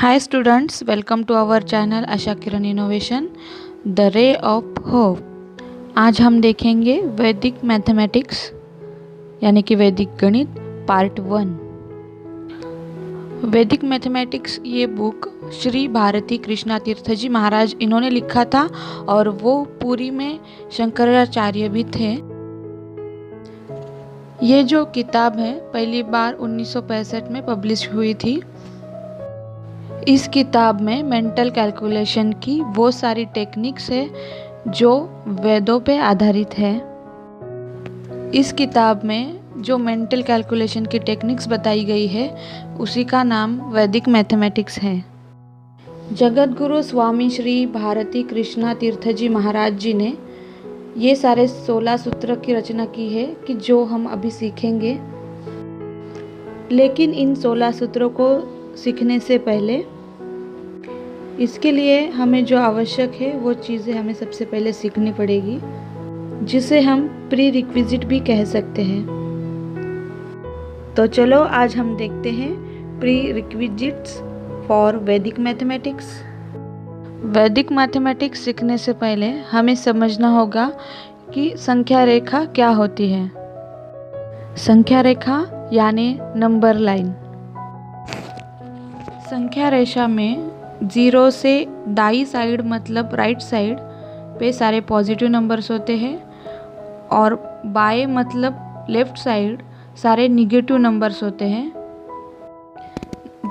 Hi students, welcome to our channel Asha Kiran innovation the ray of hope. आज हम देखेंगे वैदिक मैथमेटिक्स यानी कि वैदिक गणित पार्ट 1। वैदिक मैथमेटिक्स ये बुक श्री भारती कृष्णा तीर्थ जी महाराज इन्होंने लिखा था और वो पुरी में शंकराचार्य भी थे। ये जो किताब है पहली बार 1965 में पब्लिश हुई थी। इस किताब में मेंटल कैलकुलेशन की वो सारी टेक्निक्स है जो वेदों पे आधारित है। इस किताब में जो मेंटल कैलकुलेशन की टेक्निक्स बताई गई है उसी का नाम वैदिक मैथमेटिक्स है। जगत गुरु स्वामी श्री भारती कृष्णा तीर्थ जी महाराज जी ने ये सारे 16 सूत्र की रचना की है कि जो हम अभी सीखेंगे। लेकिन इन 16 सूत्रों को सीखने से पहले इसके लिए हमें जो आवश्यक है वो चीज़ें हमें सबसे पहले सीखनी पड़ेगी, जिसे हम प्री रिक्विजिट भी कह सकते हैं। तो चलो आज हम देखते हैं प्री रिक्विजिट्स फॉर वैदिक मैथमेटिक्स। वैदिक मैथमेटिक्स सीखने से पहले हमें समझना होगा कि संख्या रेखा क्या होती है। संख्या रेखा यानी नंबर लाइन। संख्या रेखा में 0 से दाई साइड मतलब राइट साइड पे सारे पॉजिटिव नंबर्स होते हैं और बाएं मतलब लेफ्ट साइड सारे निगेटिव नंबर्स होते हैं।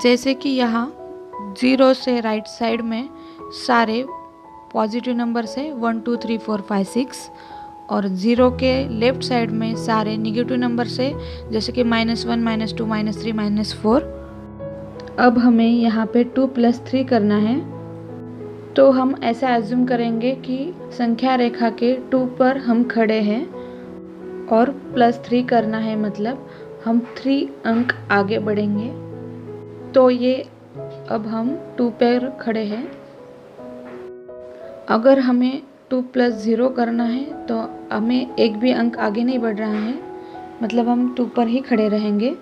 जैसे कि यहाँ 0 से राइट साइड में सारे पॉजिटिव नंबर्स है 1 2 3 4 5 6 और 0 के लेफ्ट साइड में सारे निगेटिव नंबर्स है जैसे कि -1 -2 -3 -4। अब हमें यहाँ पे 2 + 3 करना है, तो हम ऐसा एज्यूम करेंगे कि संख्या रेखा के 2 पर हम खड़े हैं और +3 करना है मतलब हम 3 अंक आगे बढ़ेंगे। तो ये अब हम 2 पर खड़े हैं। अगर हमें 2 + 0 करना है तो हमें एक भी अंक आगे नहीं बढ़ रहा है, मतलब हम 2 पर ही खड़े रहेंगे।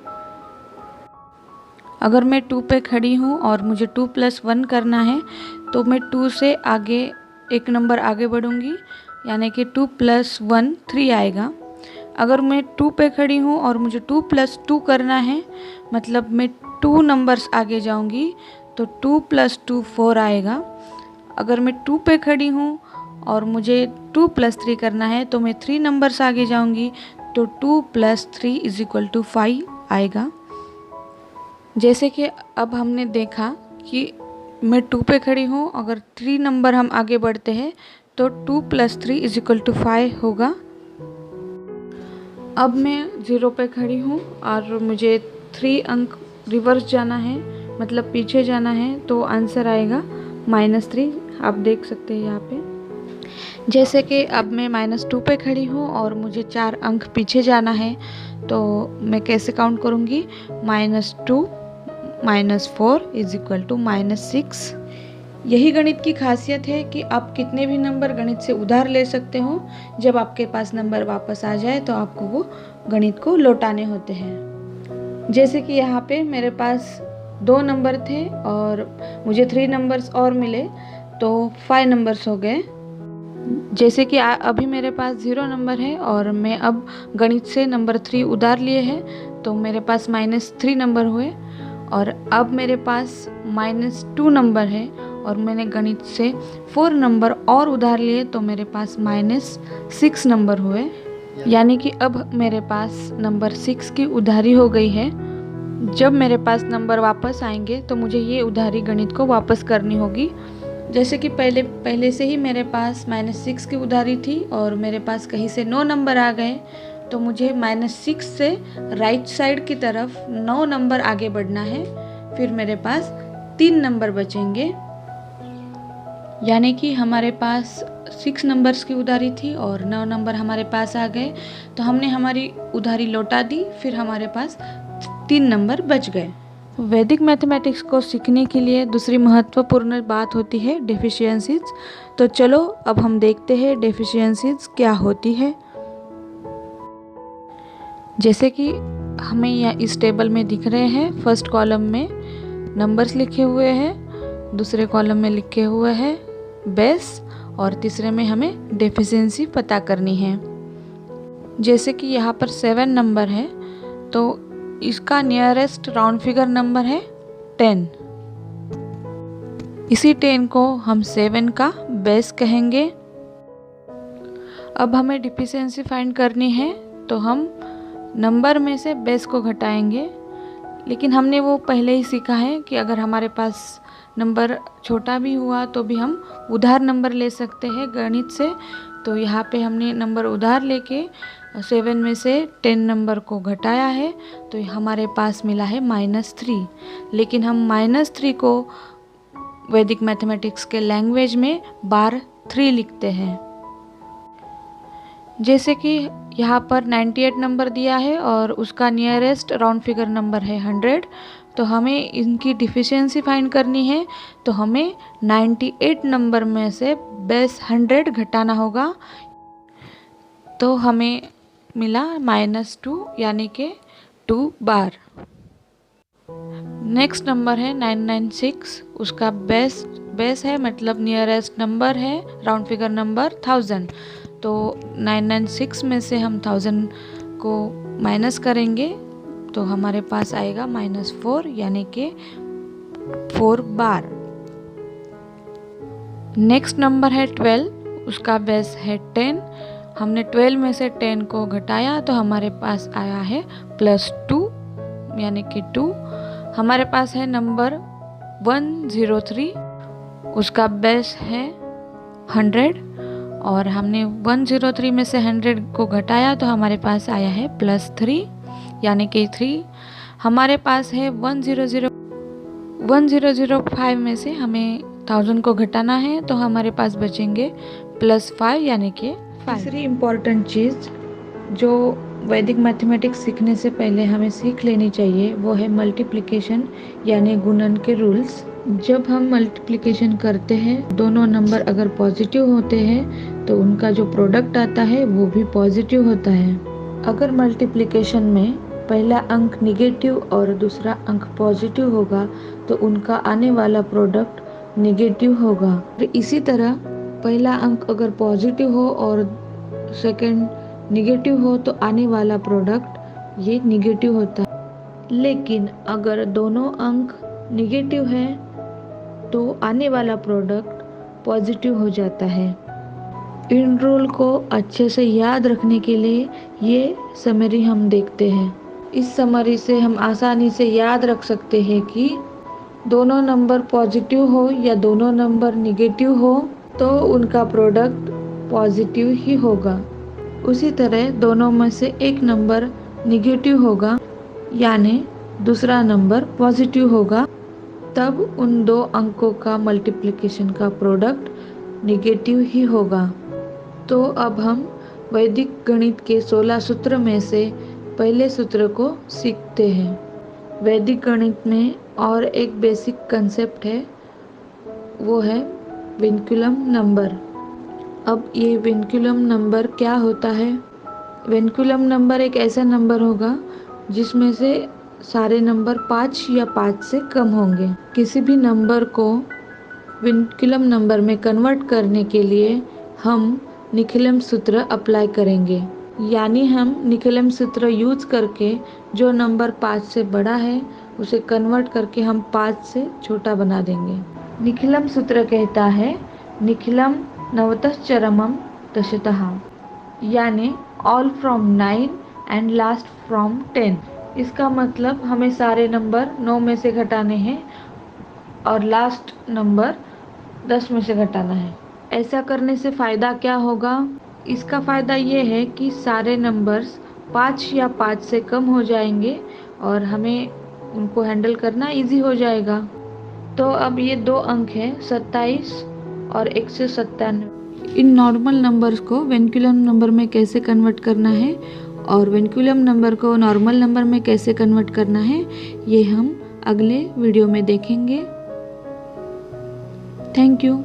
अगर मैं 2 पे खड़ी हूँ और मुझे 2 + 1 करना है तो मैं 2 से आगे एक नंबर आगे बढ़ूँगी यानी कि 2 + 1 3 आएगा। अगर मैं 2 पे खड़ी हूँ और मुझे 2 + 2 करना है मतलब मैं 2 नंबर्स आगे जाऊँगी तो 2 + 2 4 आएगा। अगर मैं 2 पे खड़ी हूँ और मुझे 2 + 3 करना है तो मैं 3 नंबर्स आगे जाऊँगी तो 2 + 3 = 5 आएगा। जैसे कि अब हमने देखा कि मैं 2 पे खड़ी हूँ, अगर 3 नंबर हम आगे बढ़ते हैं तो 2 + 3 = 5 होगा। अब मैं 0 पे खड़ी हूँ और मुझे 3 अंक रिवर्स जाना है मतलब पीछे जाना है तो आंसर आएगा -3। आप देख सकते हैं यहाँ पे। जैसे कि अब मैं -2 पे खड़ी हूँ और मुझे 4 अंक पीछे जाना है तो मैं कैसे काउंट करूँगी -2 -4 = -6। यही गणित की खासियत है कि आप कितने भी नंबर गणित से उधार ले सकते हो। जब आपके पास नंबर वापस आ जाए तो आपको वो गणित को लौटाने होते हैं। जैसे कि यहाँ पे मेरे पास 2 नंबर थे और मुझे 3 नंबर्स और मिले तो 5 नंबर्स हो गए। जैसे कि अभी मेरे पास 0 नंबर है और मैं अब गणित से नंबर 3 उधार लिए हैं तो मेरे पास -3 नंबर हुए और अब मेरे पास -2 नंबर है और मैंने गणित से 4 नंबर और उधार लिए तो मेरे पास -6 नंबर हुए। यानी कि अब मेरे पास नंबर 6 की उधारी हो गई है। जब मेरे पास नंबर वापस आएंगे तो मुझे ये उधारी गणित को वापस करनी होगी। जैसे कि पहले से ही मेरे पास -6 की उधारी थी और मेरे पास कहीं से 9 नंबर आ गए तो मुझे -6 से राइट साइड की तरफ 9 नंबर आगे बढ़ना है। फिर मेरे पास 3 नंबर बचेंगे, यानी कि हमारे पास 6 नंबर्स की उधारी थी और 9 नंबर हमारे पास आ गए तो हमने हमारी उधारी लौटा दी। फिर हमारे पास 3 नंबर बच गए। वैदिक मैथमेटिक्स को सीखने के लिए दूसरी महत्वपूर्ण बात होती है डेफिशिएंसीज। तो चलो अब हम देखते हैं डेफिशिएंसीज क्या होती है। जैसे कि हमें यहाँ इस टेबल में दिख रहे हैं, फर्स्ट कॉलम में नंबर्स लिखे हुए हैं, दूसरे कॉलम में लिखे हुए हैं बेस, और तीसरे में हमें डेफिशिएंसी पता करनी है। जैसे कि यहाँ पर 7 नंबर है तो इसका नियरेस्ट राउंड फिगर नंबर है 10। इसी 10 को हम 7 का बेस कहेंगे। अब हमें डिफिशिएंसी फाइंड करनी है तो हम नंबर में से बेस को घटाएंगे, लेकिन हमने वो पहले ही सीखा है कि अगर हमारे पास नंबर छोटा भी हुआ तो भी हम उधार नंबर ले सकते हैं गणित से। तो यहाँ पे हमने नंबर उधार लेके 7 में से 10 नंबर को घटाया है तो हमारे पास मिला है -3। लेकिन हम -3 को वैदिक मैथमेटिक्स के लैंग्वेज में बार 3 लिखते हैं। जैसे कि यहाँ पर 98 नंबर दिया है और उसका नियरेस्ट राउंड फिगर नंबर है 100, तो हमें इनकी डिफिशिएंसी फाइंड करनी है। तो हमें 98 नंबर में से बेस 100 घटाना होगा, तो हमें मिला -2 यानी कि 2 बार। नेक्स्ट नंबर है 996, उसका बेस है मतलब नियरेस्ट नंबर है राउंड फिगर नंबर 1000। तो 996 में से हम 1000 को माइनस करेंगे तो हमारे पास आएगा -4 यानी कि 4 बार। नेक्स्ट नंबर है 12, उसका बेस है 10। हमने 12 में से 10 को घटाया तो हमारे पास आया है +2 यानी कि 2। हमारे पास है नंबर 103, उसका बेस है 100 और हमने 103 में से 100 को घटाया तो हमारे पास आया है +3 यानी कि 3। हमारे पास है 1005 में से हमें 1000 को घटाना है तो हमारे पास बचेंगे +5 यानी कि 5। तीसरी इम्पॉर्टेंट चीज़ जो वैदिक मैथमेटिक्स सीखने से पहले हमें सीख लेनी चाहिए वो है मल्टीप्लिकेशन यानी गुणन के रूल्स। जब हम मल्टीप्लिकेशन करते हैं, दोनों नंबर अगर पॉजिटिव होते हैं तो उनका जो प्रोडक्ट आता है वो भी पॉजिटिव होता है। अगर मल्टीप्लिकेशन में पहला अंक निगेटिव और दूसरा अंक पॉजिटिव होगा तो उनका आने वाला प्रोडक्ट निगेटिव होगा। इसी तरह पहला अंक अगर पॉजिटिव हो और सेकंड निगेटिव हो तो आने वाला प्रोडक्ट ये निगेटिव होता है। लेकिन अगर दोनों अंक निगेटिव है तो आने वाला प्रोडक्ट पॉजिटिव हो जाता है। इन रूल को अच्छे से याद रखने के लिए ये समरी हम देखते हैं। इस समरी से हम आसानी से याद रख सकते हैं कि दोनों नंबर पॉजिटिव हो या दोनों नंबर निगेटिव हो तो उनका प्रोडक्ट पॉजिटिव ही होगा। उसी तरह दोनों में से एक नंबर निगेटिव होगा यानी दूसरा नंबर पॉजिटिव होगा, तब उन दो अंकों का मल्टीप्लिकेशन का प्रोडक्ट निगेटिव ही होगा। तो अब हम वैदिक गणित के 16 सूत्र में से पहले सूत्र को सीखते हैं। वैदिक गणित में और एक बेसिक कंसेप्ट है, वो है विनक्यूलम नंबर। अब ये विनक्यूलम नंबर क्या होता है? विनक्यूलम नंबर एक ऐसा नंबर होगा जिसमें से सारे नंबर 5 या 5 से कम होंगे। किसी भी नंबर को विनक्यूलम नंबर में कन्वर्ट करने के लिए हम निखिलम सूत्र अप्लाई करेंगे, यानी हम निखिलम सूत्र यूज करके जो नंबर 5 से बड़ा है उसे कन्वर्ट करके हम 5 से छोटा बना देंगे। निखिलम सूत्र कहता है निखिलम नवतश्चरमम दशतः, यानी all from 9 and last from 10। इसका मतलब हमें सारे नंबर 9 में से घटाने हैं और लास्ट नंबर 10 में से घटाना है। ऐसा करने से फ़ायदा क्या होगा? इसका फ़ायदा ये है कि सारे नंबर्स 5 या 5 से कम हो जाएंगे और हमें उनको हैंडल करना इजी हो जाएगा। तो अब ये दो अंक हैं 27 और 197। इन नॉर्मल नंबर्स को विनक्यूलम नंबर में कैसे कन्वर्ट करना है और विनक्यूलम नंबर को नॉर्मल नंबर में कैसे कन्वर्ट करना है, ये हम अगले वीडियो में देखेंगे। Thank you.